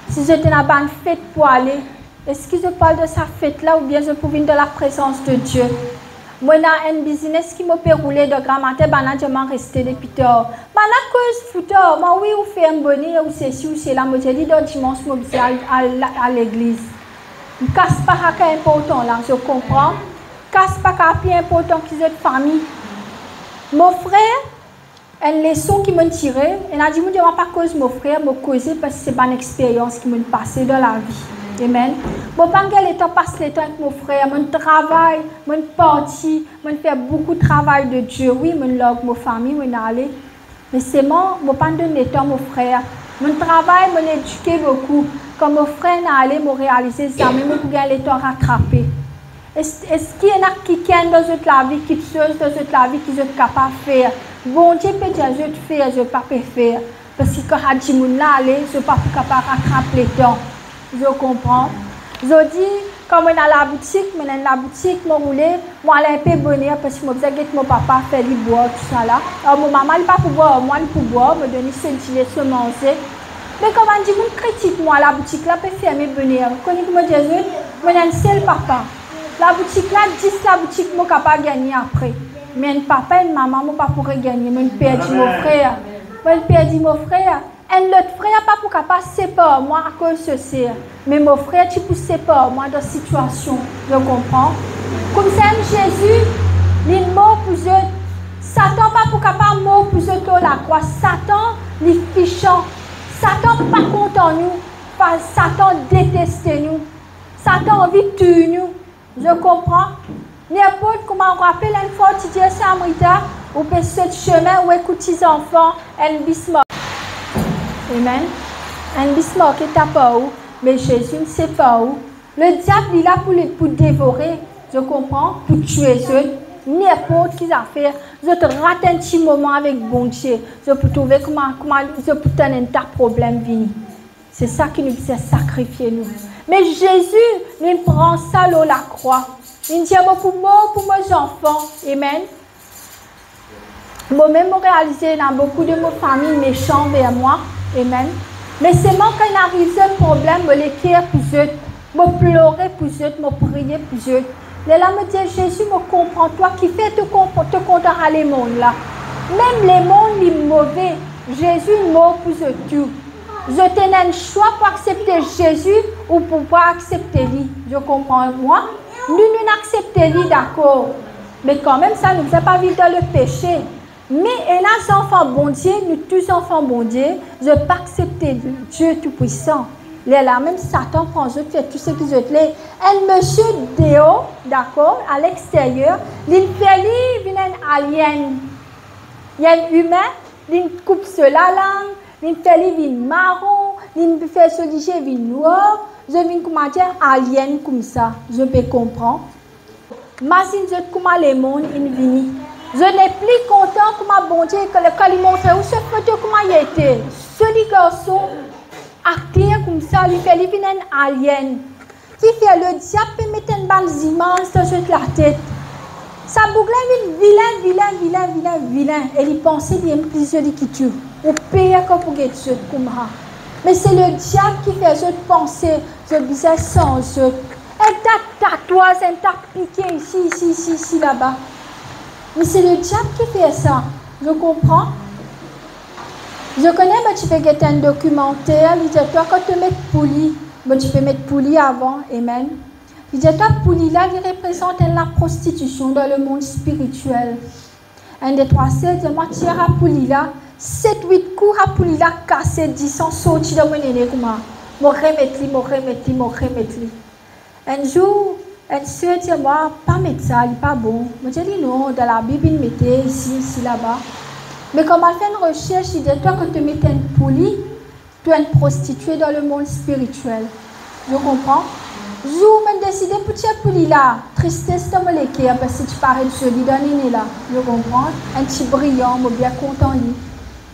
Si je t'ai pas une fête pour aller, est-ce que je parle de sa fête-là ou bien je peux venir de la présence de Dieu? Moi, j'ai un business qui m'a rouler de grand matin, je m'en resté depuis tard. Je cause fouteur, moi oui, ou fait un bonnet, ou c'est ci, ou c'est là, moi j'ai dit dans dimanche, je suis à l'église. Je ne casse pas ce qui est important là, je comprends. Je ne casse pas ce qui est important qui est de famille. Mon frère, une leçon qui m'a tiré, et a dit, je ne vais pas cause mon frère, je cause parce que ce n'est pas une expérience qui m'a passé dans la vie. Amen. Bon, pendant le temps passe le temps avec mon frère, mon travail, mon parti, mon fait beaucoup de travail de Dieu. Oui, mon log, ma famille, mon aller. Mais c'est moi, pendant le temps, mon frère, mon travail, mon éduqué beaucoup. Quand mon frère n'a allé me réaliser ça, mais mon pour le temps rattraper. Est-ce qu'il y en a qui dans la vie, qui chose dans la vie, qui sont capables de faire? Bon Dieu peut dire, je te fais, je ne peux pas faire. Parce que quand je dis, je ne suis pas capable de rattraper le temps. Je comprends. Je dis, quand je suis dans la boutique, je roule, moi, je suis un peu bonheur parce que je dis que mon papa fait du bois, tout ça là. Alors, mon maman, elle n'est pas pour boire, moi, elle est pour boire, me donner ce gilet, ce manger. Mais quand on dit, je critique, moi, la boutique là, peut fermer bonheur. Quand je me dis, je suis un seul papa. La boutique là, 10 la boutique, je ne peux pas gagner après. Mais un papa et une maman, je ne peux pas pour gagner. Je perds mon frère. Je perds mon frère. Et l'autre frère pas pour capable séparer moi à cause de ceci. Mais mon frère, tu peux séparer moi dans la situation. Je comprends. Comme ça, Jésus, il est mort pour eux. Satan pas pour capable mort pour eux la croix. Satan, il est fichant. Satan pas content nous. Satan déteste nous. Satan a envie de tuer nous. Je comprends. N'importe comment on rappelle une fois, tu dis ça à Amrita, ou peut ce chemin où écoute tes enfants, un bismarck. Amen. Un bismarck est à pas où, mais Jésus ne sait pas où. Le diable il est là pour dévorer, je comprends, pour tuer eux. N'importe quelle affaire. Je te rate un petit moment avec bon Dieu. Je peux trouver comment je peux tenir un tas de problèmes venir. C'est ça qui nous fait sacrifier nous. Mais Jésus, il prend ça là la croix. Il dit pour moi, pour mes enfants. Amen. Moi-même, je réalisé dans beaucoup de mes familles méchantes vers moi. Amen. Mais c'est moi quand il arrive un problème, je l'écrire pour eux. Je pleurer pour eux, je prier pour eux. Là, me dit Jésus, me comprends toi qui fait te content à les mondes là. Même les mondes les mauvais, Jésus est mort pour eux tout. Je tenais un choix pour accepter Jésus ou pour pas accepter lui. Je comprends moi. Nous n'acceptons lui, d'accord. Mais quand même, ça ne nous fait pas vivre dans le péché. Mais et là, les enfants bon Dieu, nous tous enfants bon Dieu, je ne peux pas accepter Dieu Tout-Puissant. Là, même Satan prend je fais tout ce que je fais. Un monsieur Déo, d'accord, à l'extérieur, il fait lui, un alien. Il y a un humain, il coupe la langue, il fait lui, marron, il fait ce que j'ai noir. Je viens comment dire alien comme ça, je peux comprendre. Imagine comment les mondes viennent. Je n'ai plus content comment bon Dieu que le montre où ce photo comment il était. Ce garçon acteur comme ça, il fait un alien. Qui fait le diable peut mettre une balle immense dans la tête. Ça boucle vilain. Et il pensait bien plus de qui tue. Ou pire que pour get ce comme ça. Mais c'est le diable qui fait je penser, je disais sans je. Un tas de tatouages, un tas de piqué ici, là-bas. Mais c'est le diable qui fait ça. Je comprends. Je connais, mais tu peux mettre un documentaire. Il dit, toi, quand tu mets pouli, tu peux mettre pouli avant. Amen. Il dit, toi, pouli là, il représente la prostitution dans le monde spirituel. Un des trois, c'est de matière à pouli là. 7-8 coups à pouli là, cassé, 10 ans, sorti de mon aîné. Je remettre. Un jour, elle se dit, moi, pas mettre ça, il n'est pas bon. Je dis, non, dans la Bible, il mettait ici, là-bas. Mais quand on fait une recherche, il dit, toi, quand tu mets une poulie, tu es une prostituée dans le monde spirituel. Je comprends. Jour, je décidé pour cette poulie là, tristesse de me l'écrire, parce que tu parais joli dans l'année là. Je comprends. Un petit brillant, je suis bien content.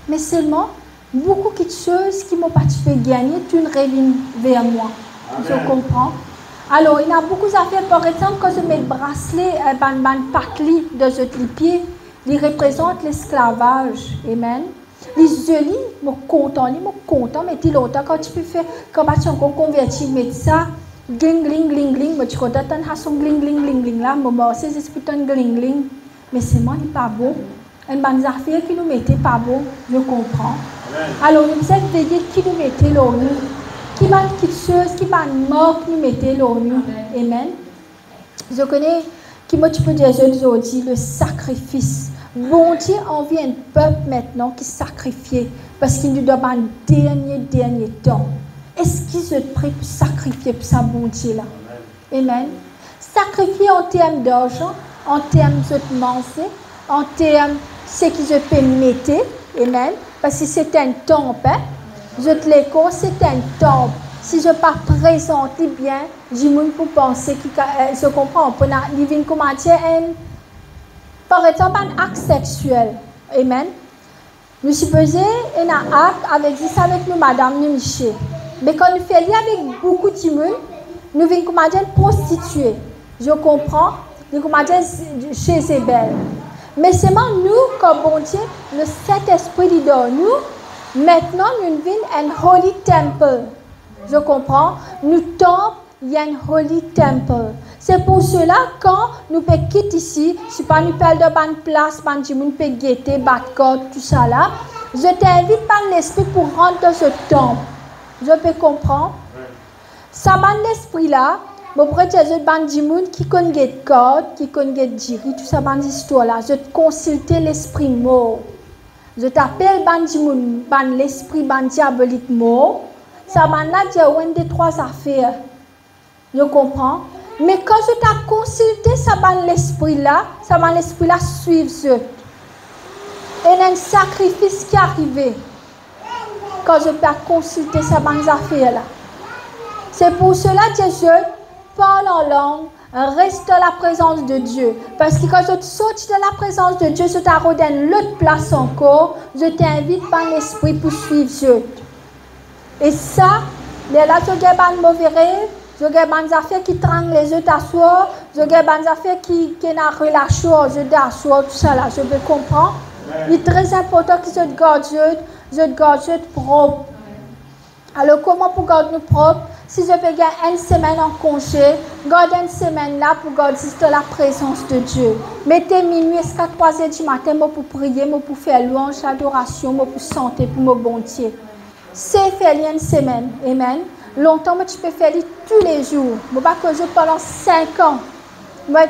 Mais seulement, beaucoup de choses qui m'ont pas fait gagner, tu ne reviens vers moi. Je comprends. Alors, il y a beaucoup d'affaires. Par exemple, quand je mets le bracelet, un patli de ce pied, il représente l'esclavage. Amen. Les joli, moi content, mais tu longtemps quand tu peux faire, quand tu es encore converti, mais ça, gling, gling, gling, gling, moi tu content, tu as son gling, gling, gling, gling là, moi c'est pour ton gling, gling, mais c'est moi qui pas bon. Une bonne affaire qui nous mettait pas bon, je comprends. Alors, vous êtes veillé qui nous mettait l'ONU, qui va quelque chose, qui va mort qui nous mettait l'ONU. Amen. Je connais, qui moi tu peux dire aujourd'hui, le sacrifice. Bon Dieu envie un peuple maintenant qui sacrifie parce qu'il nous donne un dernier temps. Est-ce qu'ils sont prêts pour sacrifier pour ça, bon Dieu là? Amen. Sacrifier en termes d'argent, en termes de manger, en termes de ce qu'ils se permettent. Amen. Parce que c'est un temple. Je te l'écho, c'est un temple. Si je ne pas présenter bien, j'ai même pour penser que je comprends. Pour vivre comme par exemple, un acte sexuel. Amen. Nous supposons un acte avec nous, madame, nous, Michel. Mais quand nous faisons avec beaucoup de monde, nous venons comme prostituées. Je comprends. Nous comme chez Zébel. Mais seulement nous, comme bon Dieu, le Saint-Esprit dit dans nous, maintenant nous venons un holy temple. Je comprends. Nous tombons, il y a un holy temple. C'est pour cela, quand nous pouvons quitter ici, si pas nous parlons de bonne place, nous pouvons guetter, battre code, tout ça là, je t'invite par l'esprit pour rentrer dans ce temple. Je peux comprendre. Ça ban l'esprit là, je pourrais dire que qui connaît code, qui connaît diri, tout ça ban histoire là, je te consulte l'esprit mort. Je t'appelle ban l'esprit ban diabolique mort. Ça ban là dire une des trois affaires. Je comprends. Mais quand je t'ai consulté, ça va l'esprit là suivre ce. Et il y a un sacrifice qui est arrivé. Quand je t'ai consulté, ça va les affaires là. C'est pour cela que je parle en langue, reste dans la présence de Dieu. Parce que quand je te saute de la présence de Dieu, je t'ai l'autre place encore, je t'invite par l'esprit pour suivre ce. Et ça, là, je n'ai pas de mauvais rêve. Je regarde des affaires qui tranquent les autres à soi. Je regarde des affaires qui ont relâché les autres à soi. Tout ça là, je peux comprendre. Il est très important que je te garde propre. Alors, comment pour garder nous propre? Si je peux gagner une semaine en congé, garde une semaine là pour garder juste la présence de Dieu. Mettez minuit jusqu'à 3 h du matin pour prier, pour faire louange, adoration, pour santé, pour mon bon Dieu. C'est faire une semaine. Amen. Longtemps, mais tu peux faire tous les jours. Je ne vais pas que je pendant 5 ans. Moi,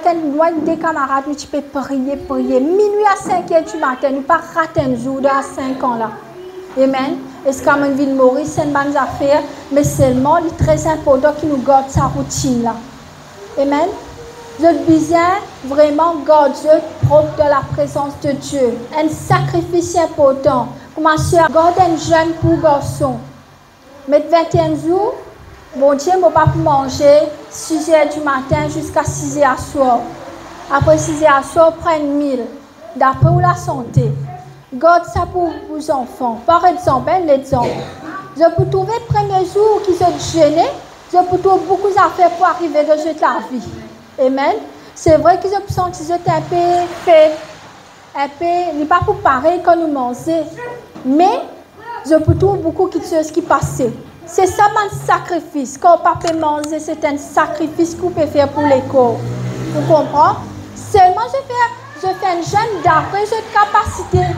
des camarades, tu peux prier. Minuit à 5 h du matin, nous ne pas rater un jour de 5 ans là. Amen. Est-ce qu'on a envie de mourir, c'est une bonne affaire, mais seulement, il est très important qu'il nous garde sa routine là. Amen. Je besoin vraiment garder propre de la présence de Dieu. Un sacrifice important. Comment soeur, garde un jeûne pour garçon. Mais 21 jours, bon Dieu, je ne vais pas manger 6 h du matin jusqu'à 6 h à soir. Après 6 h à soir, prendre 1000. D'après la santé. Garde ça pour vos enfants. Par exemple, je peux trouver le premier jour qu'ils sont gênés, je peux trouver beaucoup d'affaires pour arriver dans la vie. Amen. C'est vrai que je peux sentir un peu fait, il n'est pas pour pareil quand nous mangeons. Mais, je peux trouver beaucoup de choses qui passent. C'est ça mon sacrifice. Quand on peut manger, c'est un sacrifice qu'on peut faire pour les corps. Vous comprenez? Seulement je fais un jeûne d'après cette capacité.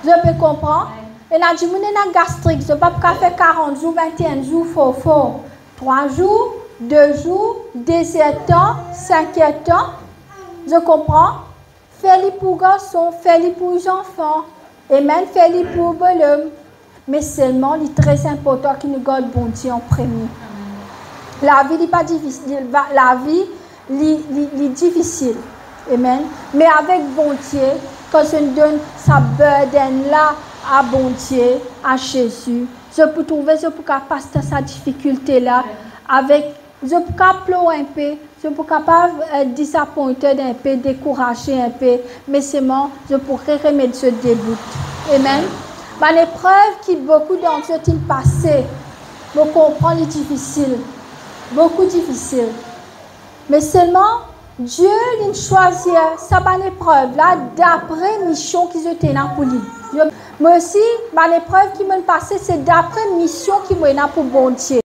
Je peux comprendre. Et là, je suis gastrique. Je ne peux pas faire 40 jours, 21 jours, fort. 3 jours, 2 jours, 17 ans, 5 ans. Je comprends. Fais-le pour garçons, fais-le pour les enfants. Et même fais-le pour bonhomme. Mais seulement, il est très important qu'il nous garde bon Dieu en premier. La vie n'est pas difficile. La vie est difficile. Amen. Mais avec bon Dieu, quand je donne sa burden là à bon Dieu, à Jésus, je peux trouver, je peux passer sa difficulté là, je peux pleurer un peu, je peux pas disappointer un peu, décourager un peu, mais seulement je pourrais remettre ce début. Amen. Mais l'épreuve qui beaucoup d'entre eux ont passé, je comprends les difficiles, beaucoup difficiles. Mais seulement, Dieu il choisit sa bonne épreuve là d'après mission qu'ils étaient dans pour lui. Moi aussi, ma épreuve qui m'a passé c'est d'après mission qui m'a pour bon Dieu.